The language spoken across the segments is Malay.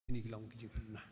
ini kilang kiji puna.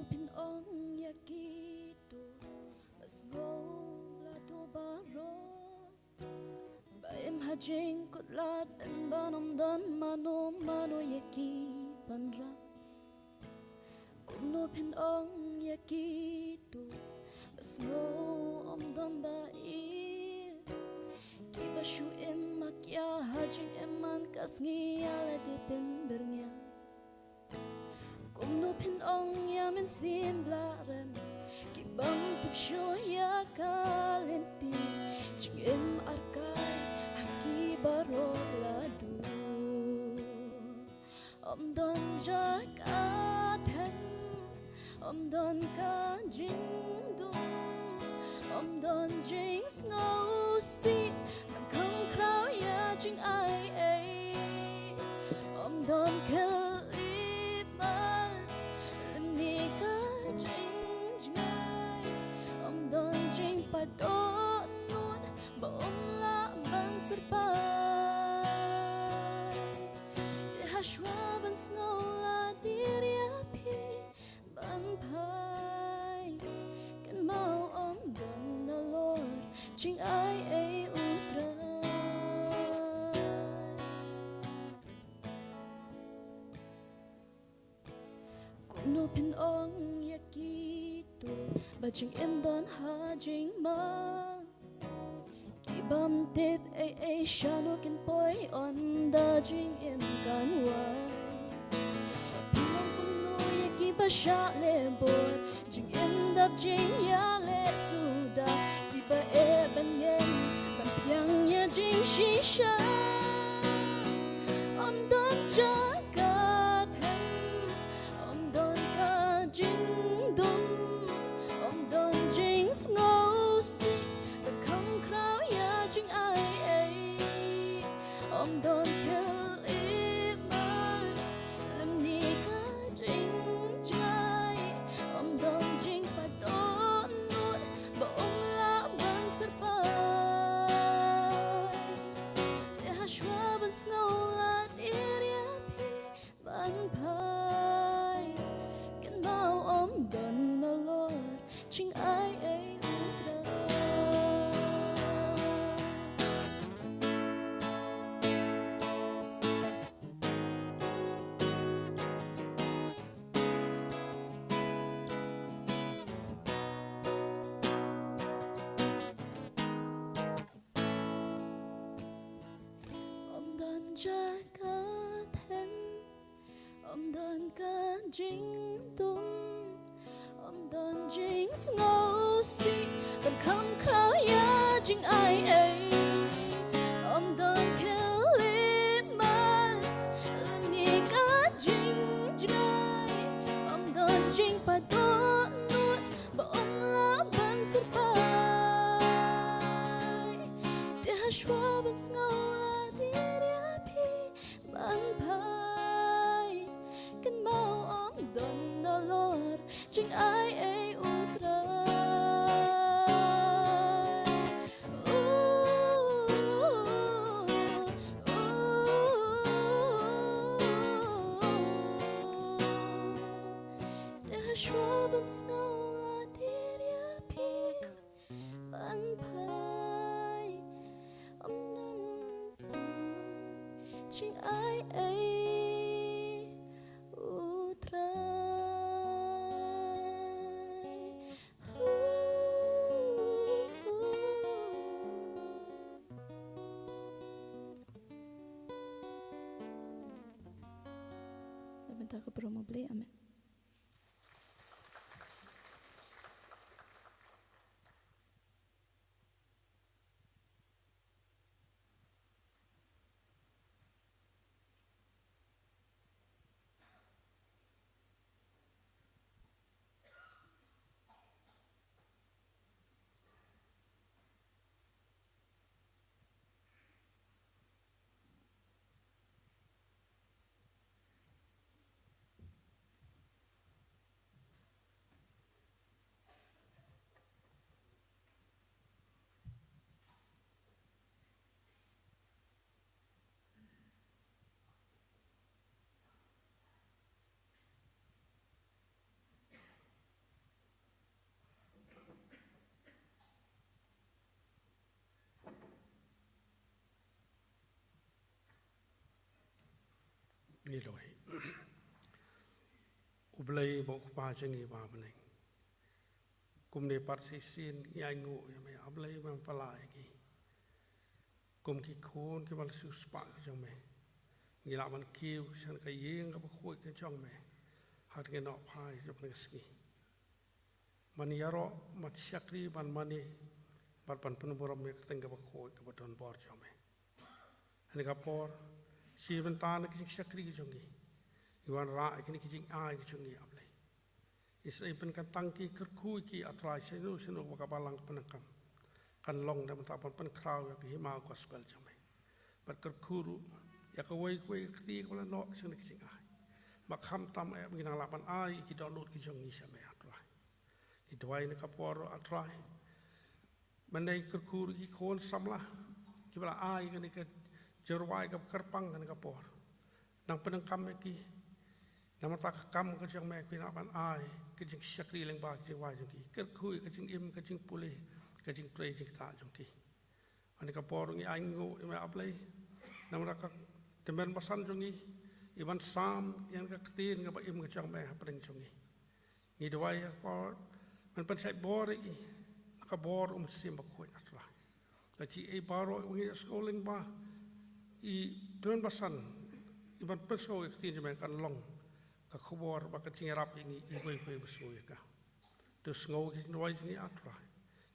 Pin ong yakito mas la to baro baim hajing kutlat and banom dan mano yaki panra kuno pin ong yakito mas om don ba kiba shu em makya hajing eman kasngi ala di pin bernya Kumno pin ong ya men simblaren Kibang tipsyo ya kalenti Chingem arkay haki baro ladu Om don jakaten Om don ka jingdum Om don jings ngau si Nang kong krao ya jing ai ai Om don kel Padonun baom la bang serpai Hashwaban snola diriapi ban pai Kan mau om don na lord Ching ai utray Kuno pin ong yakito Bajing em don hajing ma Kibam tip shano kin poi on da jing em kanwa Pinong kuno yaki ba sha le bor Jing em dap jing ya le suda Kiba ban yen ban piang ya jing shisha Om don jagat hem Om don ka jing dum ngô si và không khao ya chính ai ông don theo ý mai làm ni cả chính trai ông don chính phải tốt nuốt bỗng lá băng sắt phai để hát xóa bên ngô là dia pi ban phai can mau ông don na lord chính ai Jakaten Om don ka jing tung Om don jing ngô si Vẫn không khao ya jing ai Om don kêu lip man Làm ni ka jing jai Om don jing pa tốt nuốt Ba om la ban sir pai Te hashwa ban ngô ban phai kan mau om don na lord chính ai utray để hashwa ban snow la diria pi chính ai ấy bentar aku perlu mau beli, amin. Ni loi. Ublay bok pajen ni babling. Kum ne parsisin yai ngu ya me ablay bang palai ki. Kum ki khon ki bal sus pa jong me. Ngila man kiu san ka yeng ka khoi ka jong me. Hat ke no phai jong ne ski. Man yaro mat syakri ban mani bar pan penuburam me teng ka khoi ka don bor jong me. Ani ka por si bentan ki syakri jong ki. Iwan ra kini kijing ai kijungi ablay. Isai pen kan tangki kerkui ki atrai senu bakabalang penekam. Kan long dan mentapan pen kraw ya ki mau gospel jamai. Bat kerkuru ya kawai keti kala no senu kijing ai. Makham tam ya menginang lapan ai ki download kijungi samai atrai. Di dwai ne kaporo atrai. Mandai kerkuru ki kon samlah. Ki bala ai kan ke jerwai ka kerpang kan kapor. Nang penekam ki nama tak kam kecing mek pina ban ai kecing syakri leng ba kecing wai jengki kerkui kecing im kecing pulih kecing play jeng ta jengki ani ka porung ai ngu me aplay nama ka temen pasan jongi iban sam yang ka ketin ka im kecing mek apeng jongi ni dewai por man pen sai bor i ka bor sim ba khoi atla ki e baro ngi schooling ba i temen pasan iban peso ketin jeng kan long ka khobor ba ka tingarap ini igoi besuya ka to snow ki noise ni atra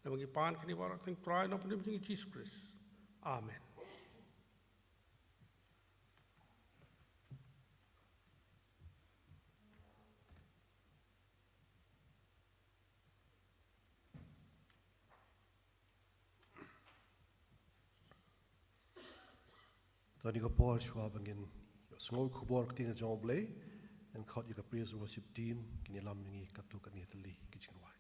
na mangi pan kini bara teng try no pun jingi Jesus Christ amen. Tadi ka por shwa bangin snow khobor ktina joblay and caught you praise worship team kini lam ngi katu kani tali kichin wai.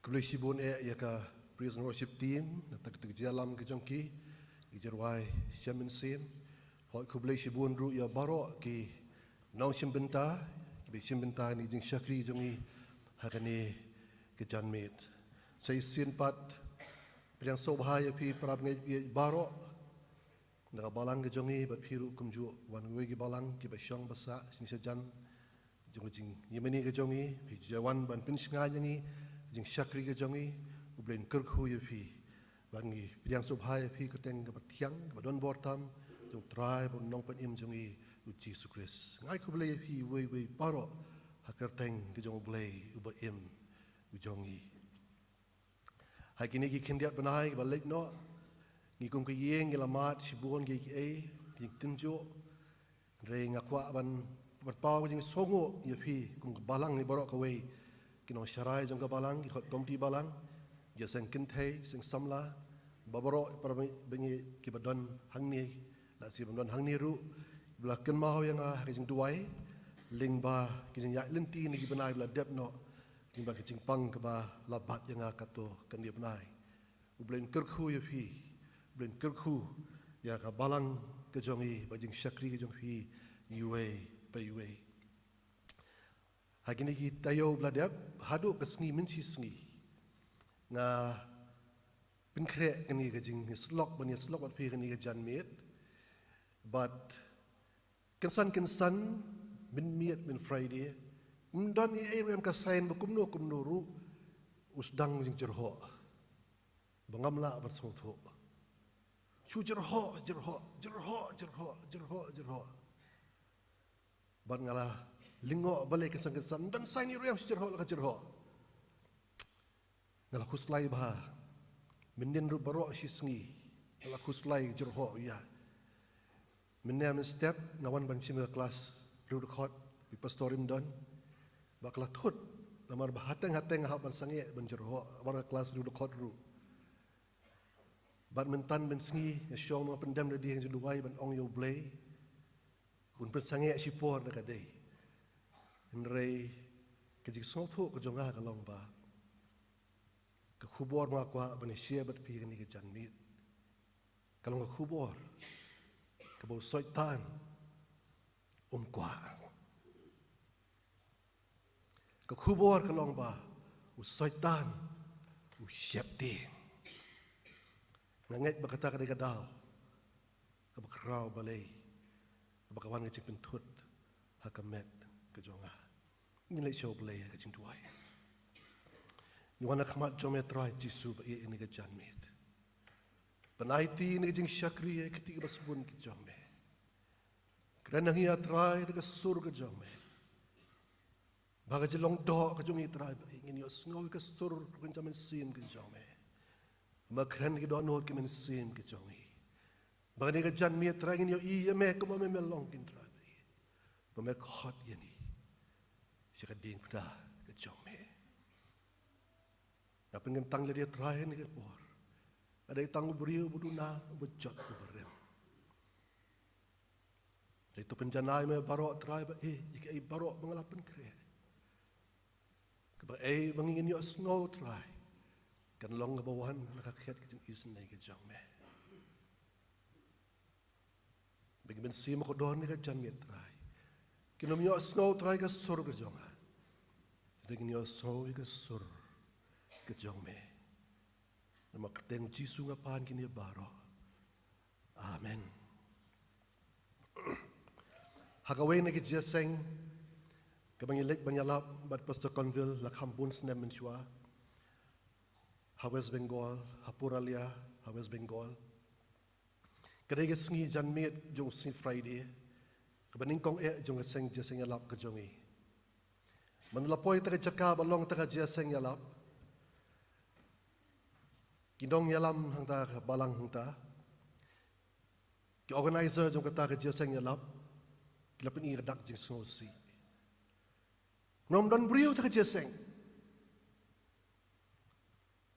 Kublai sibun ya ka praise and worship team na tak jalam ke jongki ijarwai shamin sim hoi kublai sibun ru ya baro ki nong shimbenta ki shimbenta ni jing shakri jongi hakani ke janmet sai sin pat priang sobhaya pi prab ngai baro na balang ke jongi bat phiru kumju wan wei ki balang ki ba shong basa sini sejan jing yemeni ke jongi pi jawan ban pin singa jongi jing shakri ke jongi ublen kerkhu ye pi bangi priang sobhaya pi ko teng ke tiang ke don bortam jong trai bon nong pen im jongi u Jesus Christ ngai ko ble pi wei baro hakar teng ke jong ble u ba im u jongi hai kini ki kendiat banai ba lek no ni kum ke yeng ke lamat sibun ke e ki tinjo re ngakwa ban bat pau jing songo ye pi kum balang ni baro ka wei kinong syarai jong ka balang ki khot komti balang ya seng kintei seng samla babaro para bengi ki badon hangni la si badon hangni ru bla ken mau yang ka jing duai lingba ki jing ya lenti ni ki banai bla dep no lingba ki jing pang ka ba labat yang ka to kan dia banai ublen kerkhu ye pi ublen kerkhu ya ka balang ke jongi ba jing syakri ke jong pi yuwe pa yuwe Hagini ki tayo bladap hadu ke sengi menci sengi nga pinkrek kini ke jing slok bani slok bat pi kini ke janmet but kensan min miet min Friday mdan i rem ka sain kumno ru usdang jing jerho bangamla bat sotho chu jerho ban ngala lingo balik kesan dan saya ni riam sejarah lah kejarah. Ngalah kuslai bah, menden ru barok sisngi, ngalah kuslai kejarah ya. Menden step ngawan ban sim kelas ru record di pastorim don, baklah thut namar hateng hab ban sange ban jarah war kelas ru record ru. Badminton ben sengi syong no pendam dia yang juduai ban ong yo blay. Un pen sange sipor dekadai. Nrei kejik sotu ke jonga ke long ba ke khubor ma kwa bani shia bat pi ni ke janmit kalau ke khubor ke bau soitan kwa ke khubor ke long ba u soitan u syapti nganget berkata ke kadau ke bakrau balai bakawan ke pentut hakamet ke jonga ni le show play ke jing tuai ni wana khamat jome try jisu ba ini ke janmet panaiti ni jing shakri ke ti basbun ke jome kerana hia try de ke sur ke jome baga jelong do ke jongi try ingin yo sngow ke sur ke jamen sim ke jome ma kran ke do no ke men sim ke jongi baga ni ke janmet try ingin yo I me ko me melong kin try ba me khot yani Siapa ding pada kejome. Apa yang tang le dia try ni ke por. Ada tang beriu buduna bejot ku berem. Itu penjanai me barok try ba jika barok mengalapan kre. Keba mengingin yo snow try. Kan long ke bawahan nak khiat ke isen ni ke jome. Bagi ben sim ko don ni ke janmet try. Kinom yo snow try ke sur ke jonga. Dengan yo snow ke sur ke jongme. Nama keteng Jisu ngapan kini baro. Amen. Hakawe ni ke jeseng ke bangilek banyalap bat Pastor Conville la kampun snem menchua. West Bengal, Hapuralia, West Bengal. Kedai sengi janmet jong sing Friday. Kebaning kong jong seng jeseng yalap ke jongi. Menelapoi taka jaka balong taka jeseng yalap. Kidong yalam hangta balang hangta. Ki organizer jong kata ke jeseng yalap. Kilapin i redak jing sosi. Nom don brio taka jeseng.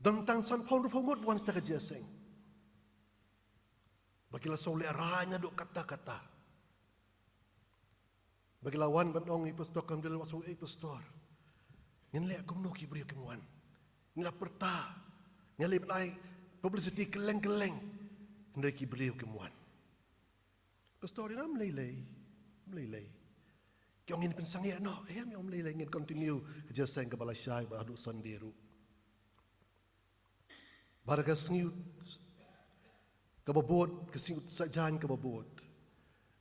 Don tang san pon rupongot buan taka jeseng. Bagilah sole aranya duk kata-kata. Bagi lawan bandong pastor kandil wasu pastor. Ngin le akum no ki brio kemuan. ngila perta, ngila benai publicity keleng-keleng, hendaki beliau kemuan. Pastor ini melelai. Kau ingin pensang ya, no, yang melelai ingin continue kerja saya ke balai syai bahadu sandiru. Baraga sengiut, kebabot, kesingut sajan kebabot.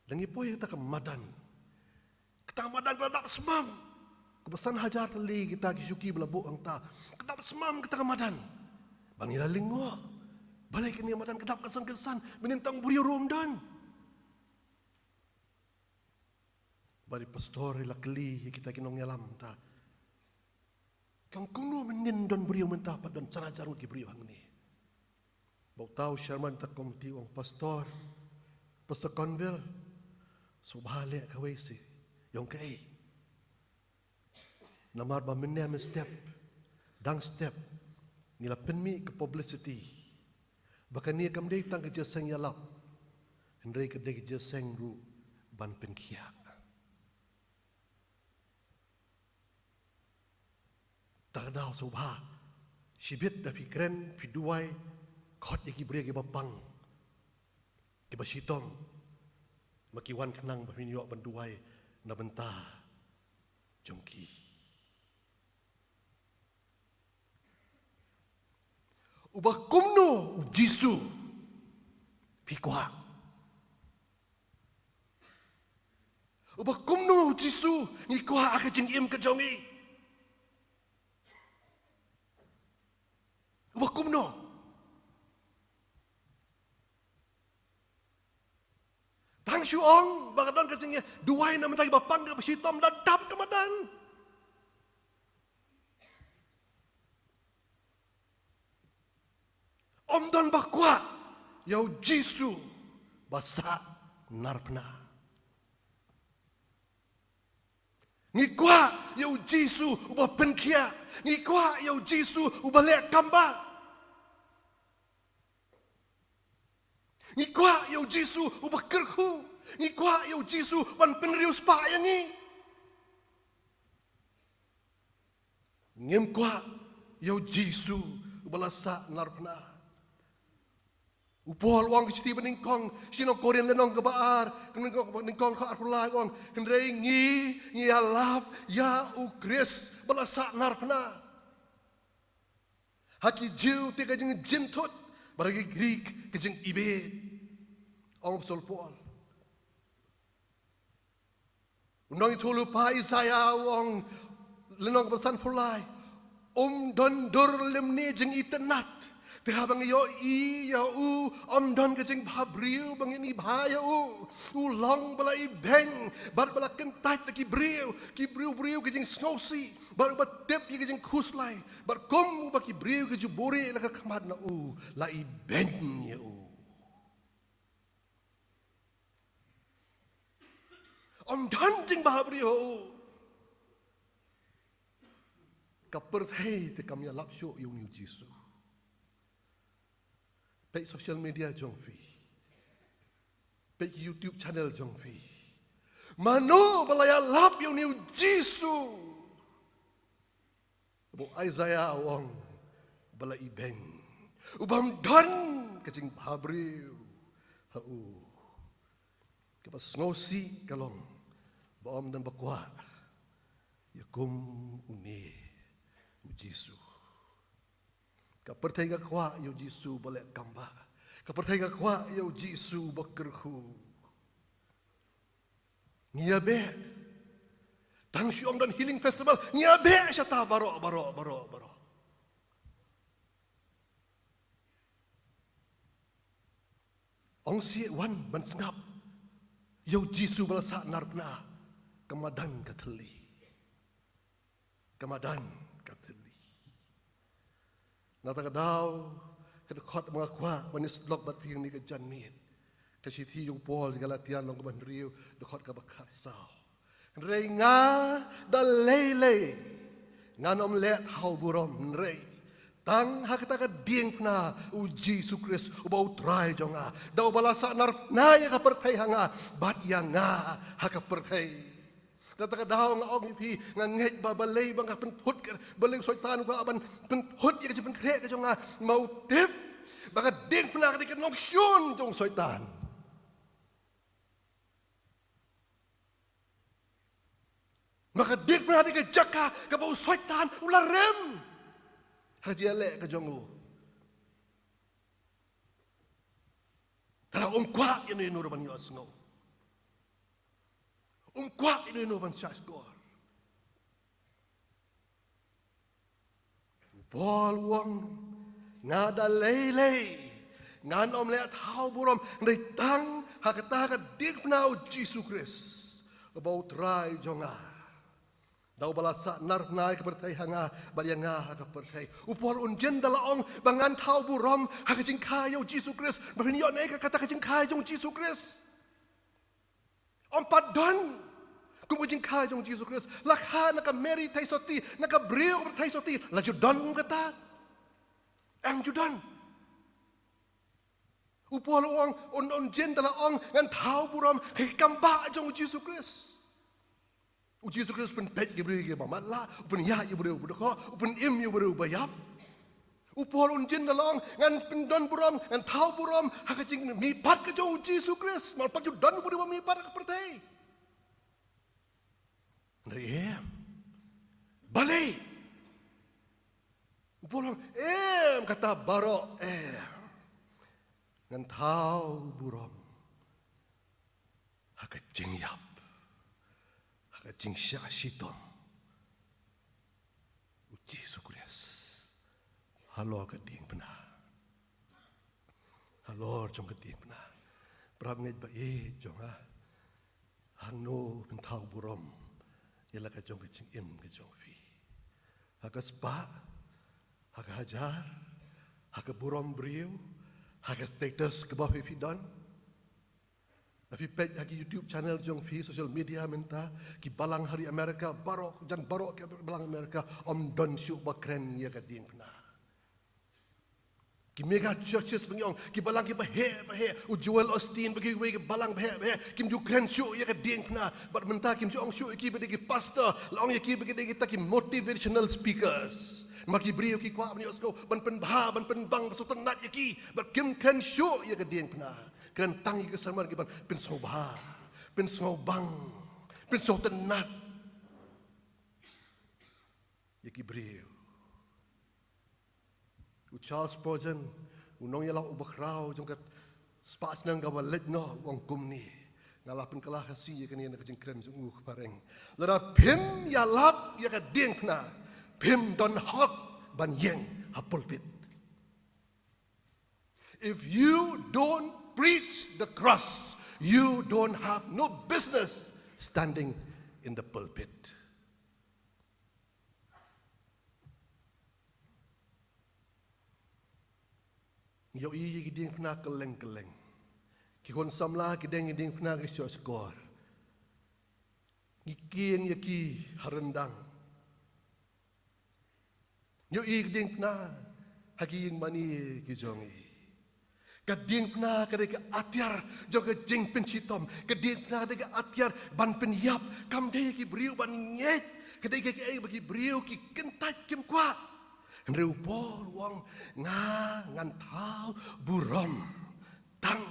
Dengi poy kita kemadan. Kita kemadan kita tak semam. Kebesan hajar teli kita kisuki belabuk ang ta. Kedap semam kita kemadan. Bangila linggo. Balik ini kemadan kedap kesan-kesan. Menintang buri romdan. Bari pastor ila keli kita kinong yalam ta. Kang kuno menindon buri mentah padan cara jaru ki buri hang ni. Bau tahu Sherman tak komiti wang pastor Conville subhale kawai si yang kai namar ba menem step dang step ngila penmi ke publicity bahkan ni kam dei tang ke jeseng yalap hendai ke dei jeseng ru ban penkia tak dau subha sibit da pikren piduai khot iki beri ke bapang ke basitom makiwan kenang bahinyo banduai na bentah jongki ubah kumno jisu pikwa ubah kumno jisu ngikwa akajeng im kejongi ubah kumno Tang syuong, bagadan kecingnya, duai nama tadi bapang ke besitom dan dap kemadan. Om dan bakwa, yau jisu, basa narpna. Ngikwa, yau jisu, ubah penkia. Ngikwa, yau jisu, ubah lek kamba. Ngikwa yau Jisu ubah kerhu. Ngikwa yau Jisu ban penrius pa yangi. Ngimkwa yau Jisu ubah lasa narpna. Upol wang keciti beningkong sino korean lenong kebaar beningkong ka arpulai wang hendrei ngi alap ya ukris balasa narpna. Haki jiu tiga jeng jintut baragi Greek kejeng ibe. Om solpol. Undang itu lupa Isaya wong lenong pesan pulai. Don dur lemni jeng itenat. Tiha bang yo I ya u om don kejeng babriu bang ini bahaya u. Ulong bala ibeng bar bala kentat ki briu kejeng snosi bar batep kejeng kuslai bar kom baki briu keju bore la kamad na u la ibeng ya u. Om danjing bahabriyo. Kaperthai te kami alap show yung New Jisu. Pek social media jongpi. Pek YouTube channel jongpi. Mano balaya lap yung New Jisu. Bo Isaiah wong bala ibeng. Ubam dan kajing bahabriyo. Hau. Kepas ngosi kalong. Baom dan bakwa yakum une ujisu kapertai ga kwa yo jisu boleh kamba kapertai ga kwa yo jisu bakerhu ngiabe tang syom dan healing festival ngiabe syata baro ong si wan ban sengap yo jisu balasa narpna Kemadan kateli. Nata kadau kedekot mengakwa manis blok bat piang ni kejan mit. Kasiti yung Paul Galatian long kabandriu dekot kabakar sao. Rei nga dalele nganom let hau burom rei. Tang hakita ka dieng na u Jesus Christ ubau try jonga. Daw balasa nar na ya kapertay hanga bat yang nga hakapertay. Kata daw nga og pi nga ngej babalay bang penhut balay syaitan ko aban penhut ya pen krek ka nga mau tip baka ding pna ka dikenong syun jong syaitan. Maka ding pna dikejaka ka bau syaitan ularem. Haji elek ka jong u. Kalau kwa ini nurban yo asngo. Kwa ini nurban syasgor. Bol wong ngada lele ngan om le thau burom ndai tang hakata ka dik nau Jesus Christ about rai jonga. Daw balasa nar nai kepertai hanga balyanga ka pertai upor unjen dalaong bangan thau burom hakajing kayo Jesus Christ babinyo nei ka kata kajing kayo Jesus Christ om padon kumujing kayo Jesus Christ lakha naka Mary taisoti naka brio taisoti la judon kata ang judon upor ong unjen dalaong ngan thau burom kay kamba jong Jesus Christ. Jesus Christ pun pet gebri ge mamatla pun ya gebri budako pun im gebri bayap upol unjin dalong ngan pendon buram ngan thau buram hakajing mi pat ke jong Jesus Christ mal pat don budi mi pat ka pertai ndai balai upol kata baro ngan thau buram hakajing yap Jing sya shitom uji sukures halo ka ding pena halo jong ka ding pena prab ngej ba jong hangno pen thau burom yela ka jong ka ching im ka jong fi hakas ba hak hajar hak burom briu hak status ke ba fi don. Tapi pet lagi YouTube channel jong fi social media minta ki balang hari Amerika barok jan barok ke balang Amerika om don syuk bakren ya ka ding pna. Ki mega churches pengyong ki balang ki bahe u Joel Austin bagi we ki balang bahe kim ju kren syuk ya ka ding pna bat minta kim jong syuk ki bagi pastor long ya ki bagi kita ki motivational speakers. Maki brio ki kwa bani osko ban pen bah ban pen bang pasutan nat ya ki bat kim kren syuk ya ka ding pna. Kan tangi kesamaan kita pen sobha, pen sobang, pen sotenat. Yaki brio. U Charles Spurgeon, unong yalah ubakrau jongkat spas nang gawalet no wong kumni. Ngalapen kalah kasih ya kini nak jengkren jungu pareng. Lara pim yalap ya ka dingna, pim don hok ban yeng hapulpit. If you don't preach the cross, you don't have no business standing in the pulpit. Yo iyi giding pna keleng-keleng. Ki kon samla gideng pna ke skor. Ngikin yaki harendang. Yo iyi giding pna hagi yang mani ki jongi. Kading pna kadek atiar joga jing pensitom kading pna kadek atiar ban penyap kam dei ki briu ban nyet kadek ki bagi briu ki kentat kim kwa Henry upol wong ngan tau burom tang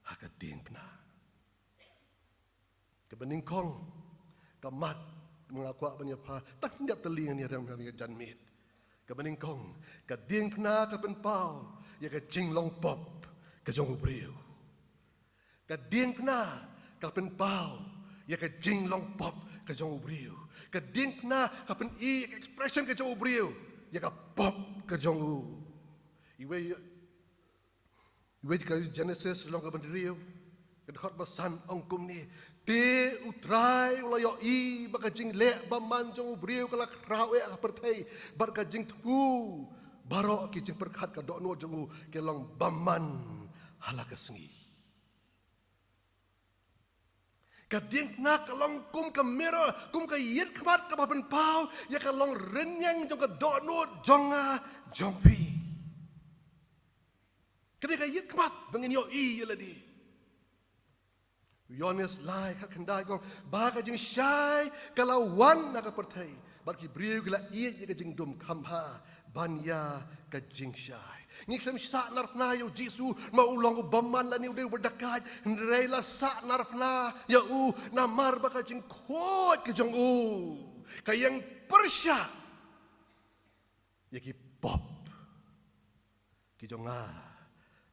hakading pna kebening kong kamat mengaku banyak pa tak ndap teling ni ram janmit kebening kong kading pna kapen pau ya ka jing long pop ka jong briu ka ding pna ka pen pau ya ka jing long pop ka jong briu ka ding pna ka pen expression ka jong briu ya ka pop ka jong iwe ka Genesis long ka pen briu ka khot basan ong kum ni te utrai ula yo ba ka jing le ba man jong briu ka la rawe ka pertai bar ka jing tu barok ki jeng perkat ka dokno jengu ke long baman hala kesengi ka ding na ka long kum ka mera kum ka yet kmat ka bapen pau ya ka long renyang jong ka dokno jonga jongpi ka yet kmat bangin yo i yeladi Yones lai kat kendai kong baga jing syai kalawan nak pertai bagi beriu gila iet ye jing dum kamha banya ka jing syai ngi sem sa narpna yo jisu maulong baman la ni udah berdekat rela sa narpna ya namar baka jing khot ke jong kayang persya ye ki pop ki jong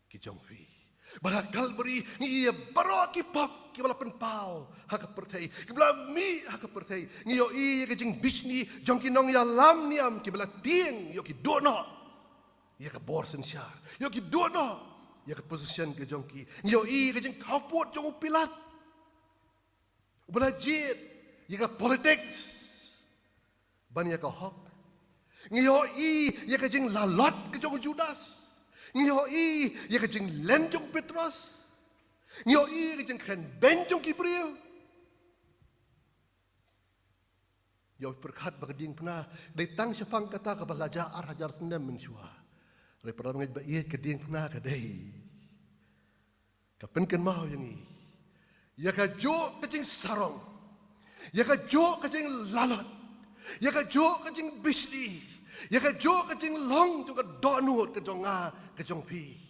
ki jong pi Barakal beri ni ia baro ki pop ki bala penpau hak pertai ki bala mi hak pertai ni yo i ke jing bisni jong ki nong ya lam niam ki bala tieng yo ki dono ya ka borsen syar yo ki dono ya ka position ke jong ki ni yo i ke jing kapot jong pilat bala jit ya ka politics ban ya ka hok ni yo i ya ka jing lalot ke jong Judas Ngiyoi, ya kajing lenjong Petros. Ngiyoi, kajing kren benjong Kibril. Ya berkat bagading pernah datang siapang kata kebalajar hajar sendem mensua. Repara mengaj baik kading pernah kadai. Kapenken mau yang ini. Ya kajo kajing sarong. Ya kajo kajing lalot. Ya kajo kajing bisli. Ya ka jo ka jing long jo ka donut ka jonga ka jong pi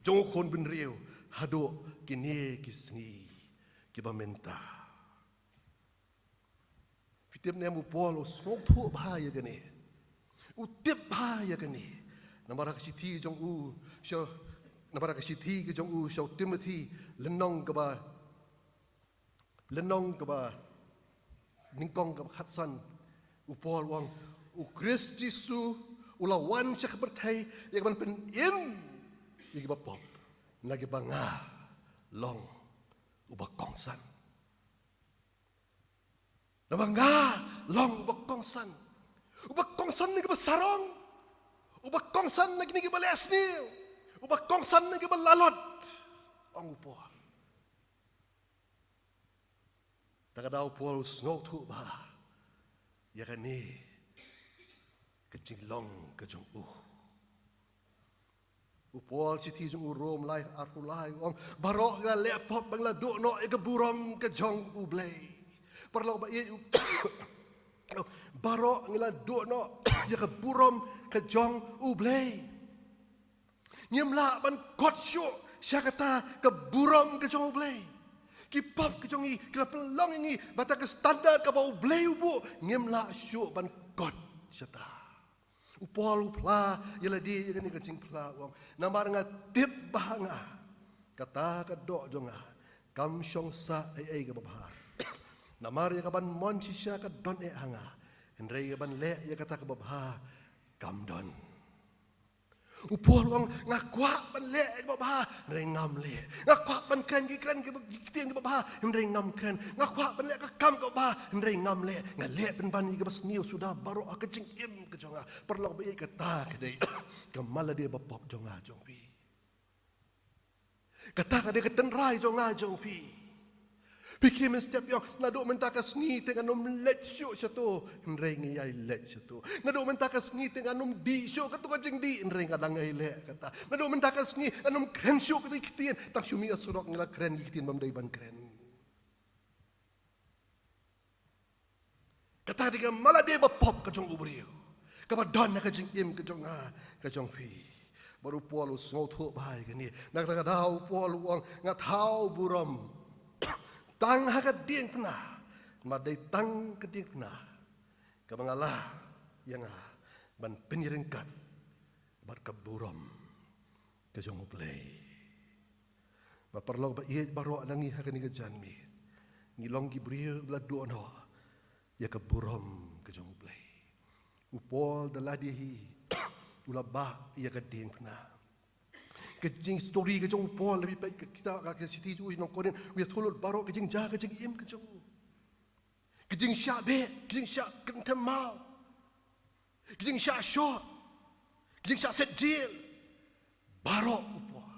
jong khon bin riu hado kini kisngi ki bamenta fitem ne mu polo sok thu ba ya gani u tip ba ya gani namara ka siti jong sho namara ka siti ka jong sho Timothy lenong ka ba ningkong ka khatsan u pol wang Christ Jesu ulawan siya kabertay yang man penim yang iba pop nagi banga long ubak kongsan nabanga long ubak kongsan nagi basarong ubak kongsan nagi balesni ubak kongsan nagi balalot ang upo tagadaw po snow tu ba yakani kecing long kejong upol siti jong rom lai arpulai om barok la lepop bangla do no e keburom kejong ublay perlo ba ye barok ngila do no ya keburom kejong ublay nyemla ban kot syo syakata keburom kejong ublay kipap kejong i kila pelong ini bata ke standar ka ba ublay ubu nyemla syo ban kot syata upol upla yala di ya ni kacing pla wong namar nga tip bahanga kata ka do jonga kam syong sa ai ga babha namar ya kaban mon sisya ka don e hangaendre ya ban le ya kata ka babha kam don upol wong ngakwa ban le ga babha andre ngam le ngakwa ban kren gi tieng ga babha andre ngam kren ngakwa ban le ka kam ga babha andre ngam le ngale ben ban ga bas niu sudah baru akacing im ke jonga perlo ba kata kedai kamala dia bapop jonga jong pi kata ka dia ketenrai jonga jong pi Pikir setiap yang naduk mentakas ni tengah nom let show satu nreng ai let satu naduk mentakas ni tengah nom di show katu kajing di nreng kadang ai let kata naduk mentakas ni anom kren show katu iktian tak syumi asurok ngila kren iktian bam dai ban kren kata dia malah dia bapop kajong ubriu kabadan nak kajing im kajong pi baru polu snotho bai gani nak tak dau polu wang ngatau buram tang hakat dieng pernah, madai tang kedieng pernah, kebangalah yang ban penyerengkat, bar keburam, kejong uplay. Baparlau ba iet baro nangi hakan ni kejanmi, ngilong gibriu bela duono, ya keburam kejong uplay. Upol daladihi, ulabah ia kedieng pernah. Kejing story kejong upol lebih baik kita kakek siti tu nong koren we tolot baro kejing jaga kejing im kejing syabe kejing syak kentemau kejing syak shot kejing syak set deal baro upol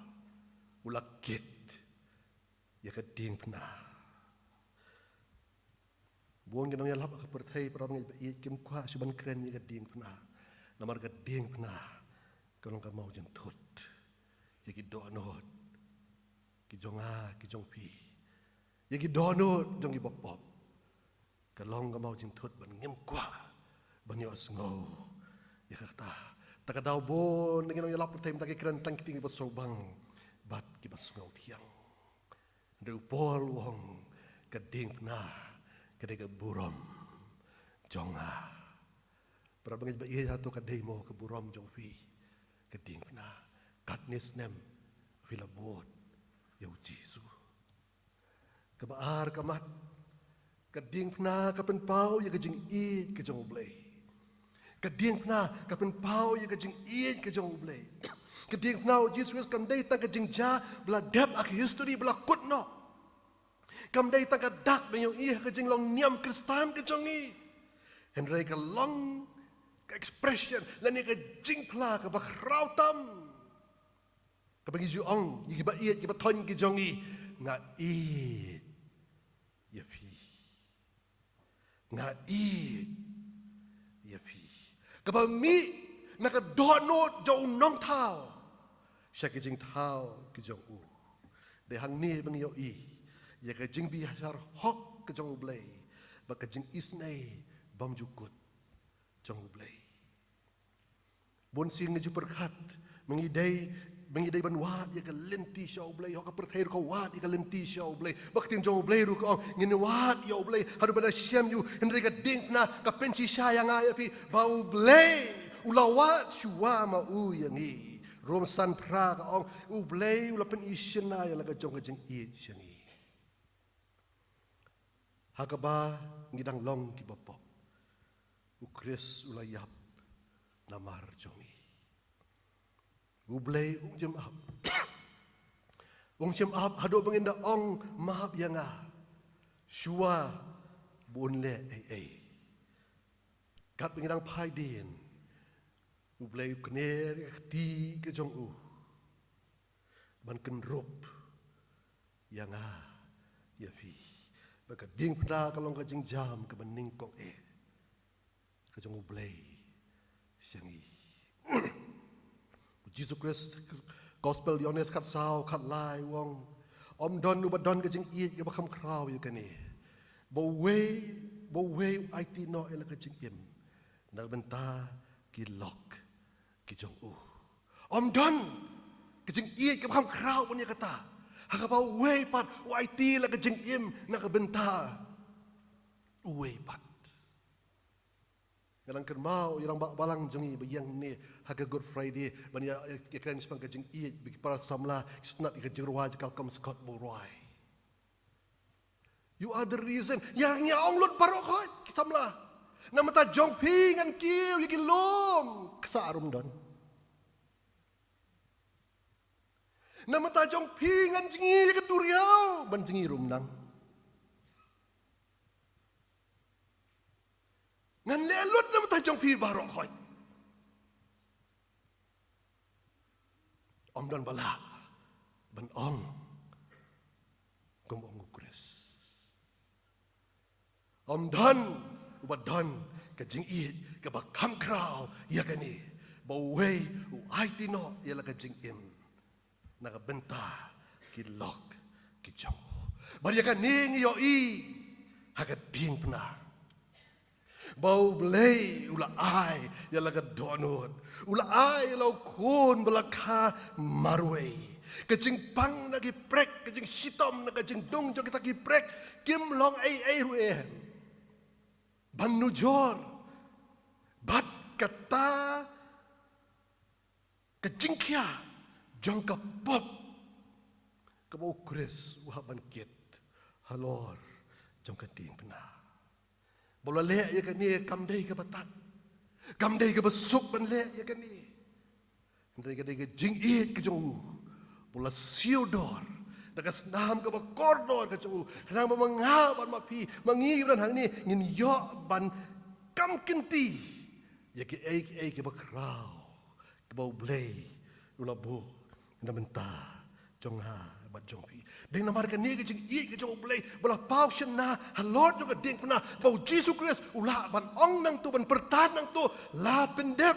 ulakit ya keding pernah buang kenong ya lap kepertai para mengai kim kwa suban keren ya keding pernah namar keding pernah kalau kau mau jentut Yaki do anot, ki jong pi, Yagi donut jong ibopop. Kalong gamau jing tut ban ngem kwa. Ban yo asngo. Ya kata. Takadaw bon ngino yalap tem taki kerentang kiting basobang. Bat kibas ngau tiang. Rupol wong keding na kedega burom jonga. Perabangit ba iya to kadai mo ke burom jong fi keding na katnis nem filabot yau Jisu. Kebaar kamat keding na kapen pau ya kejing id ke jong blay. Keding na kapen pau ya kejing id ke jong blay. Keding na Jesus kam dai ta kejing ja bla dep ak history bla kutno. Kam dai ta ka dak me yo iya kejing long niam Kristan ke jong i. Henry ka long ka expression lan ka jing pla ka bakrautam. Ka bagi ju ong yi ba iya ki ba thon ki jong i nga i ya phi. Nga i ya phi. Ka ba mi na ka donot jo nong thao. Sya ki jing thao ki jong u. De hang ni bang yo i. Ya ka jing bi har hok ke jong blay. Ba ka jing isnai bam jukut jong blay. Bon sing ngeju perkat mengidai banwat ya ka lenti shaw blay ho ka perthair ko wat ya ka lenti shaw blay baktin jong blay ru ko ngin wat yo blay haru bada syam yu hendri ka ding na ka penci sayang ay pi bau blay ulawat shua ma u yangi rom san pra ka ong u blay ula pen isyen na ya laga jong ka jing i syangi hakaba ngidang long ki bapop u kris ulayap namar jongi ublay jem up jem up hado benginda ong mahap yanga shua bunle ai kat bengindang pai din ublay kner ti ke jong u ban ken rup yanga ya fi baka ding pra kalong ka jing jam ke bening kong ke jong ublay syangi Jesus Christ gospel yones kat sao kat lai wong om don nu badon ke jing i ke bakam kraw yu kani bo way I ti no ela ke jing im na benta ki lok ki jong u om don ke jing i ke bakam kraw punya kata ha ba way pat I ti la ke jing im na ke benta way pat Yang kermau, yang balang jengi, yang ni haga Good Friday, banyak keren sepang kajeng i, bagi para samla, isnat ikajeng ruai jekal kam Scott Borai. You are the reason. Yang ong lut barok hoi, samla. Nama ta jong pingan kiu, yaki lom, kesarum don. Nama ta jong pingan jengi, yaki duriau, ban jengi rumnang. Ngan lelut nama tajong pi barok hoi. Om dan bala ban ong gomong Kris. Om dan ubat dan ke jing i ke bakam kraw ya kani. Baway u ai tino ya la ke jing im. Na benta ki lok ki jong. Bari ya kani yo i haga ding pena. Bau belai ula ai ya laga donut ula ai lau kun belaka marway kejing pang nagi prek kejing sitom na kejing dong jo kita ki prek kim long ai ruwe ban nujor bat kata kejing kia jong ka pop ka bau Kris uhaban kit halor jong ka ting pena bola lek ya kan ni kamdai ke batat. Kamdai ke besuk ban lek ya kan ni. Ndai ke jing it ke jong. Bola siodor. Daga senam ke bakordor ke jong. Kenang mengau ban mapi, mengi ban hang ni ngin yo ban kam kenti. Ya ke ai ke bakrau. Ke bau blay. Ula bo. Nda menta. Jong ha bat jong pi. Deng namar ka ni ke jing i ke jong blay bola pau na halot jo ka ding puna bau Jesus Christ ula ban ong nang tu ban pertan nang tu la pendep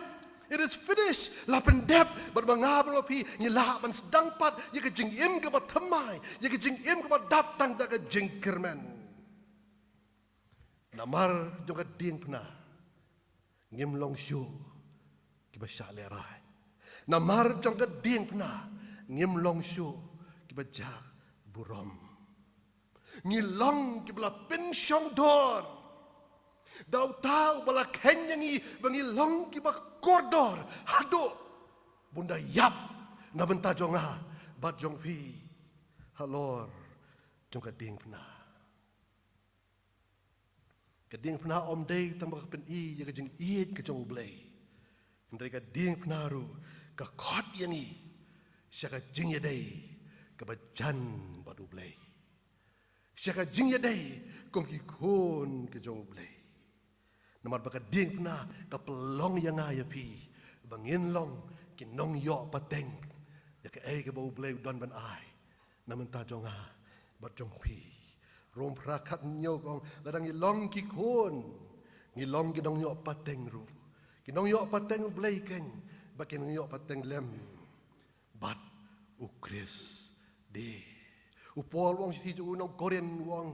It is finished. Lapan dep bermangab pi ngilah man sedang pat ye ke jing im ke bat thamai ye ke jing im ke bat dap tang da ke jing kerman. Namar jong ka ding pna ngim long shu ki ba sha le rai. Namar jong ka ding pna ngim long shu ki ba ja burom. Ngilong ki bla pin shong dor. Daw tahu bala kenyangi bangi long ki ba kordor hado bunda yap na benta jonga bat jong pi halor jong kading pna kading pna om dei tambah pen I ya jeng I ke jong blai ndai kading pna ru ka khot yangi syaka jing ya dei ka bajan badu blai syaka jing ya dei kom ki khon ke jong blai Namar baka ding na kapelong yang ngaya pi bangin long kinong yo pateng ya ke ai ke bau blai don ban ai naman ta jonga bat jong pi rom prakat nyo kong ladang ilong ki kon ngilong kinong yo pateng ru kinong yo pateng blai ken bakin yo pateng lem bat ukris de upol wong si ju nong korean wong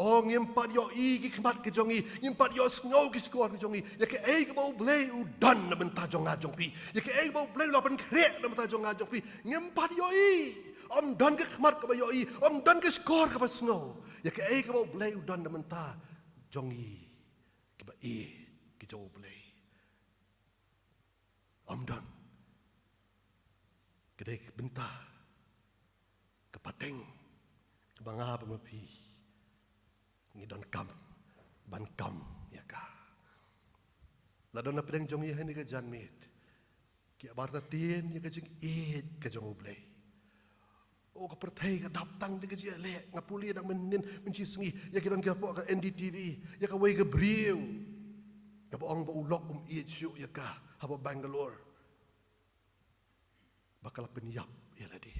Oh ngimpat yo I ki khmat ke jongi ngimpat yo snow ki skor ke jongi ya ke ai ke bau blai udan na benta jong ngajong pi ya ke ai bau blai lapan krek na benta jong ngajong pi ngimpat yo I om dan ke khmat ke yo I om dan ke skor ke snow ya ke ai ke bau blai udan na benta jongi ke ba I ki jo blai om dan ke dei benta ke pateng ke banga pa mapi ngidon kam ban kam ya ka ladon na pedang jong ye ni ka jan mit ki abarta tien ye ka jing it ka jong ublay o ka perthai ka daptang de ka je le ngapuli dang menin menci sengi ya ki don ka po ka NDTV ya ka wei ka briu ka boong ba ulok it syu ya ka habo Bangalore bakal penyap ya ladi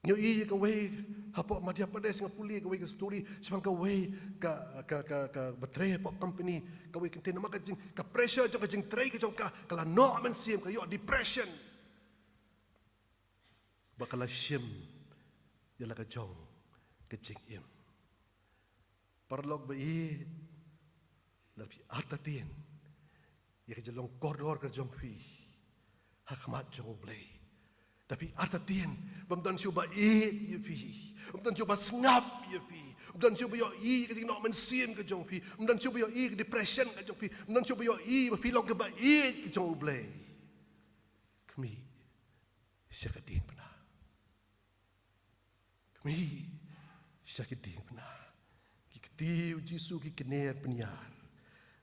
Nyo I ka wei hapo Madhya Pradesh ngapuli ka wei ka story semang ka wei ka betray pop company ka wei contain maka jing ka pressure jong ka jing tray ka jong ka kala no man sim ka yo depression bakala shim yala ka jong ka jing im parlog ba I labi atatin ya ka jalong koridor ka jong pi hakmat jong blay Tapi artatien, bamdan siya I yepi, bamdan siya sengap yepi, bamdan siya I keting nak mensim ke jong pi, bamdan siya I depression ke jong pi, bamdan siya I pilong ke I ke jong ublay. Kami siya kading pena, kami siya kading pena, kiktiu Jisu kikener penyar,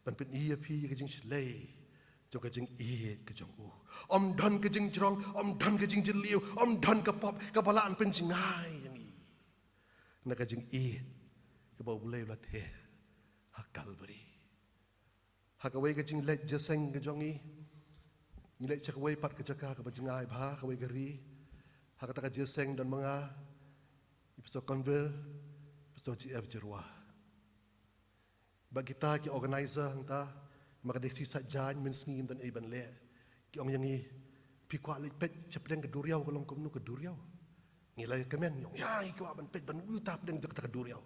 dan pen yepi ke jong selay. Jong ka jing I ke jong u om dan ke jing jrong om dan ke jing jeliu om dan ke pop kapalaan penjingai yang I na ka jing I ke bau bulai lat he hakal beri hakawai ke jing let jaseng ke jong I ni let chakawai pat ke jaka ke penjingai bha kawai geri hakata ka jaseng dan mga ipiso konvel ipiso GF jerwa bagi kita ki organizer hangta maka dek sisa jan men sngim dan iban le ki ong yangi pi kwa le pet chapdeng ke duriau kolong komnu ke duriau ngilai kemen yong ya i kwa ban pet ban uta pedeng ke duriau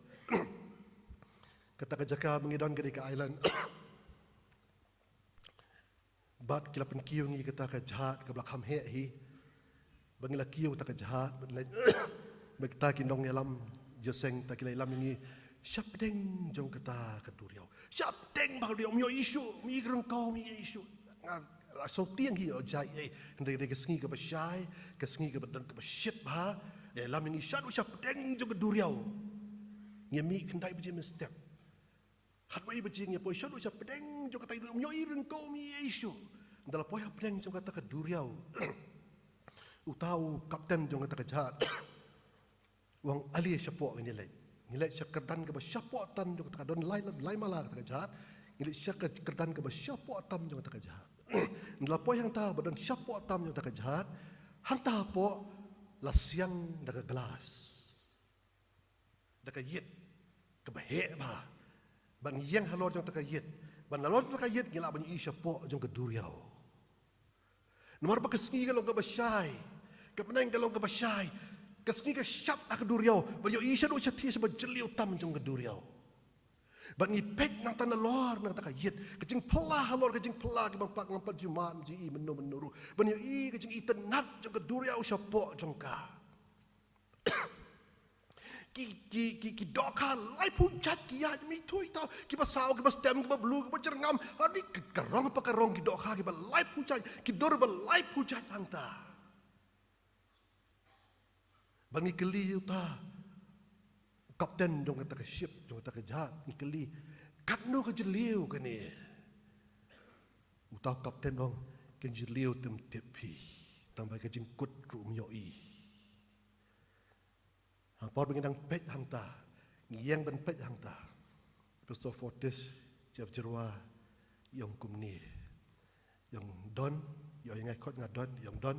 kata ka jaka mengidon ke island bat kilapen kiu ngi kata ka jahat ke belakam he hi bangila kiu ta ka jahat bagi ta kinong yalam jeseng ta kilai lam ngi Syapdeng jong kata ke duriau. Syapdeng bahawa dia mio isu, mi gerengkau mi isu. So tiang hi ojai ndai ke sengi ke basyai, ke sengi ke badan ke basyit bah. Ya lam ini syapdeng jong ke duriau. Ngemi kendai biji mestep. Hatwai biji ngi poi syapdeng jong kata mio gerengkau mi isu. Dalam poi syapdeng jong kata ke duriau. Utau kapten jong kata ke jahat. Wang ali syapok ini lain. Nilai syakerdan ke basyapuatan jong kata don lai malah kata jahat. Nilai syakerdan ke basyapuatan jong kata jahat. Nelapo yang ta badan syapuatan jong kata jahat. Hanta po lasiang daga gelas. Daga yit ke bahek ba. Bang yang halor jong kata yit. Banalot ka yet ngila ban isya po jong keduriaw. Nomor ba kasngi galong ka basyay. Kapanang galong ka basyay. Kasngi ka syap na keduriaw. Ban yo isya do siya tis ba jeliw tam jong keduriaw. Ban ngipek nang tanalor nang takayit. Kajing pelah halor kajing pelah ki bang pak ngam juman ji I menuru. Ban yo I kajing itenat jong keduriaw siya po jong ka. Ki doka lai pujat ki ya mi thui tau ki pasau ki pastem ki bablu ki pacerngam ani kerong apa kerong ki doka ki ba lai pujat ki dor ba lai pujat anta bangi keli uta kapten dong kata ke ship dong kata ke jahat ni keli katno ke jeliu ke ni uta kapten dong ke jeliu tem tepi tambah ke jingkut rum yoi Port mengendang pek hangta, ngiyang ben pek hangta. Pastor Fortis, Jeff Jerwa, yang kumni, yang don, yang ikut ngadon, yang don.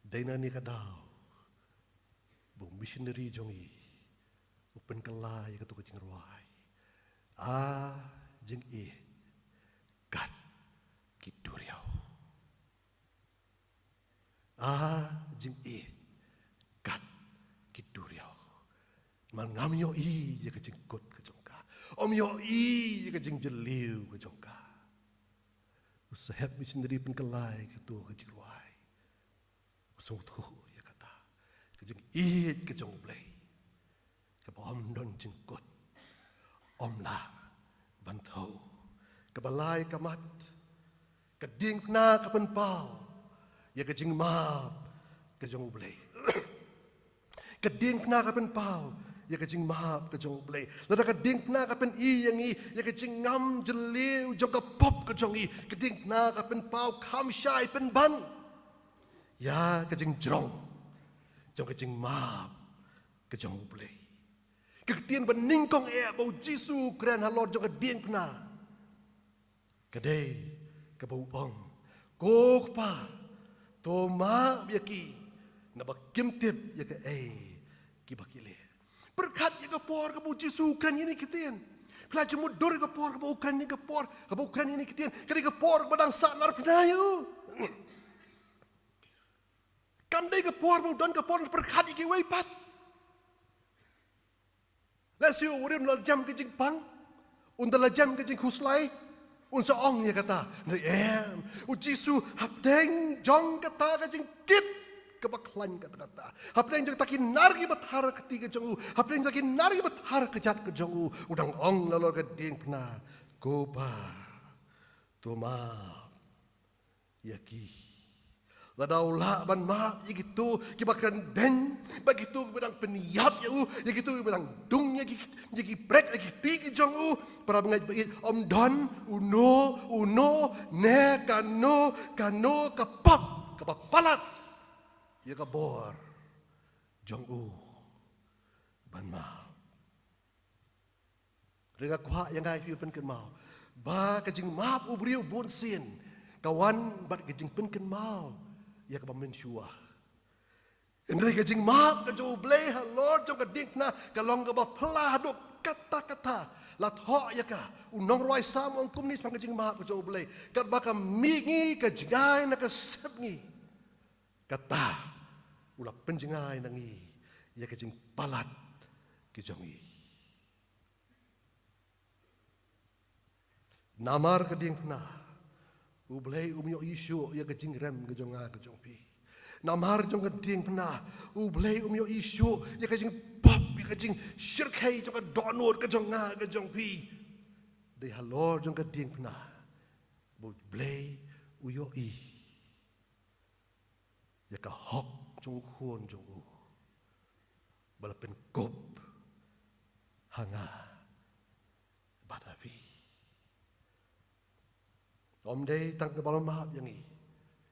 Dana ni kadau, bung missionary jongi, open kelai ketuk jing ruai. Jing kat kiduriau. Jing kat kiduriau. Man ngam yo I je kejing kut kejongka. Om yo I je kejing jeliu kejongka. Usahat missionary pen kelai ketu kejing ruai. Usung tu ya kata. Kejing I kejong blai. Kapa om don jingkut. Om la bantau. Kebalai kamat. Keding na kapen pau. Ya kejing maap kejong blai. Keding kena kapen pau, ya kejing mahap kejong blai. Lada keding kena kapen I yang I, ya kejing ngam jeliu jong ke pop kejong I. Keding kena kapen pau kam syai pen ban. Ya kejing jrong, jong kejing mahap kejong blai. Keketian beningkong bau Jisu keren halor jong keding kena. Kedai kebau ong, kok pa, toma biaki, nabak kimtip ya ke kibakile. Berkat ya kepor kebu Jisu kan ini kitian. Pelajar mudur kepor kebu kan ini kepor kebu kan ini kitian. Kali kepor badang sanar penayu. Kandai kepor bu dan kepor berkat iki weipat. Lasio urim la jam ke jingpang. Unda la jam ke jing huslai. Unsa ong ya kata. U Jisu hapdeng jong kata ke jing kit. Kebaklan kata-kata. Hapdeng jeng takin nargi bathar ketiga jongu. Hapdeng takin nargi bathar kejat ke jongu. Udang ong lalor ke ding pena. Goba. Toma. Yaki. Ladaula ban maap yigitu kibakan den begitu bedang peniap ya yigitu bedang dung yagi brek yagi tigi jongu para bengai bagi om don uno ne kano kapap kapapalat ya kabor jongu ban maap ringa kwa yang ngai piu pen ken mau ba kajing maap ubriu bun sin kawan bat kajing pen ken mau ya ka mensua endri ka jing maap ka jo blai ha lord jo ka dikna ka long ka ba plah dok kata-kata la tho ya ka unong roi sam ong kumnis pang ka jing maap ka jo blai ka ba ka mingi ka jingai na ka sepngi kata ula penjingai nangi ya ka jing palat ki jongi namar ka dikna Ublay umyo isu ya kejing rem kejong a kejong pi. Namar jong keding pena. Ublay umyo isu ya kejing pop ya kejing syirkai jong donor kejong a kejong pi. Dei halor jong keding pena. Ublay uyo I. Ya ka hok jong huon jong u. Balapen kop hanga badapi. Om day tang ke balon mahap yang I.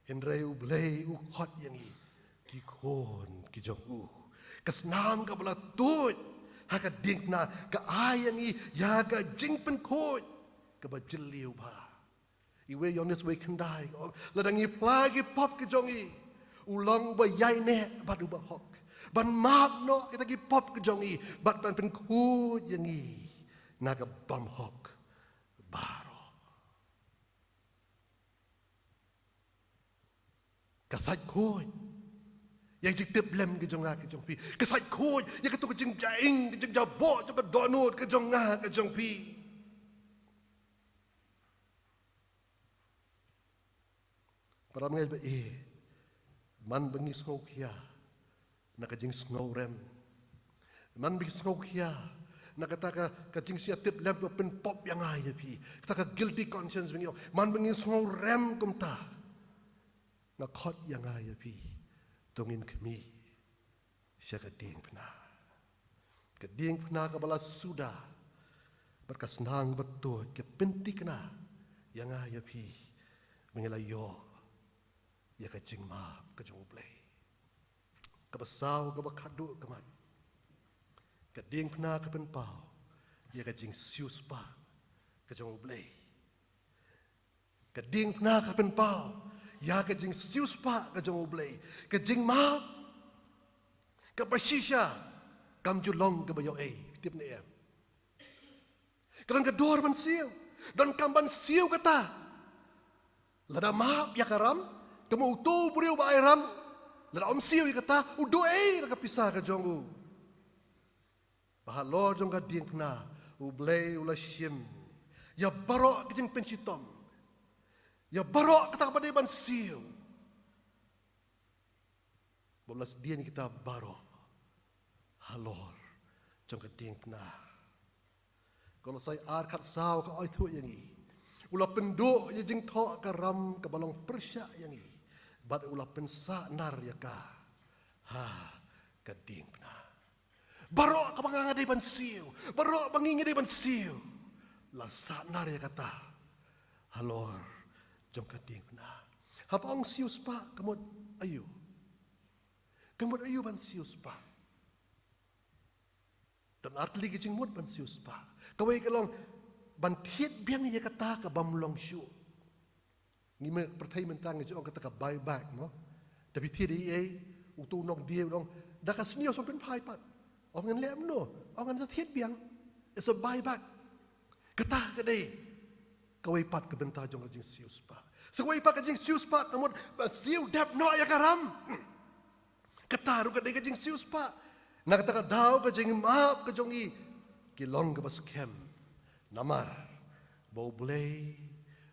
Hendrai u blai u khot yang I. Ki khon ki jong u. Kasnam ka bala tut. Ha ka dingna ka ai yang I ya ka jing pen khot. Ka ba jeliu ba. I we yonis we kendai. Ladang I plagi pop ki jong I. Ulang ba yai ne badu ba hok. Ban mahap no kita ki pop ki jong I. Bat ban pen khot yang I. Na ka bam hok. baro. Kasat koi. Yang jik tip lem ke jong nga ke jong pi. Kasat koi. Yang ketu ke jing jaing, ke jing jabok, ke donut, ke jong nga ke jong pi. Para mga ba man bengis ngau kia. Nakajing ngau rem. Man bengis ngau kia. Nakataka kajing siya tip lem pen pop yang ay pi. Kataka guilty conscience bengis. Man bengis ngau rem kumta. Ngakot yang ay pi. Tungin kami siya kading pena kabala sudah berkasnang betul kepenti kena yang ayah pi mengelayo ya kacing maaf kacung play kabasau kabakadu kamat kading pena kepenpau ya kacing sius pa kacung play kading pena kepenpau ya kajing sius pa kajong ublay kajing maap kapasisya kam julong kabayo tip na em kadang kador man siu dan kamban siu kata lada maap ya karam kamu utu buriu ba ayram lada om siu kata udo nakapisa kajong u bahalor jong kading pna ublay ula syim ya barok kajing pencitom ya barok kata kepada iban siu. Belas dia ni kita barok. Halor. Jong keding pena. Kalau saya arkat saw ke oi tu yang ni. Ulah penduk ya jeng thok karam ke balong persyak yang ni. Bad ulah pensa nar ya ka. Ha keding pena. Barok ke bangang ada iban siu. Barok bangingi ada iban siu. Lah sa nar ya kata. Halor. Jom kading pena. Hapa ang sius pa kamot ayu. Kamot ayu ban sius pa. Dan artli kijing mut ban sius pa. Kawai kalong ban tiet biang ya kata ka bamlong syu. Ni me pertai mentang je orang kata ka buy back no. Tapi tiet ai utu nok dia long dak asnio som pen pai pat. Orang lem no. Orang sa tiet biang. It's a buy back. Kata ka dei. Kawai pat ke bentar jong kajing sius pa. Sekawai pat kajing sius pa kamut siu dap no ya karam. Ketaru kadai kajing sius pa. Nak kata kadau kajing maap kajong i kilong ke bas kem. Namar bau blay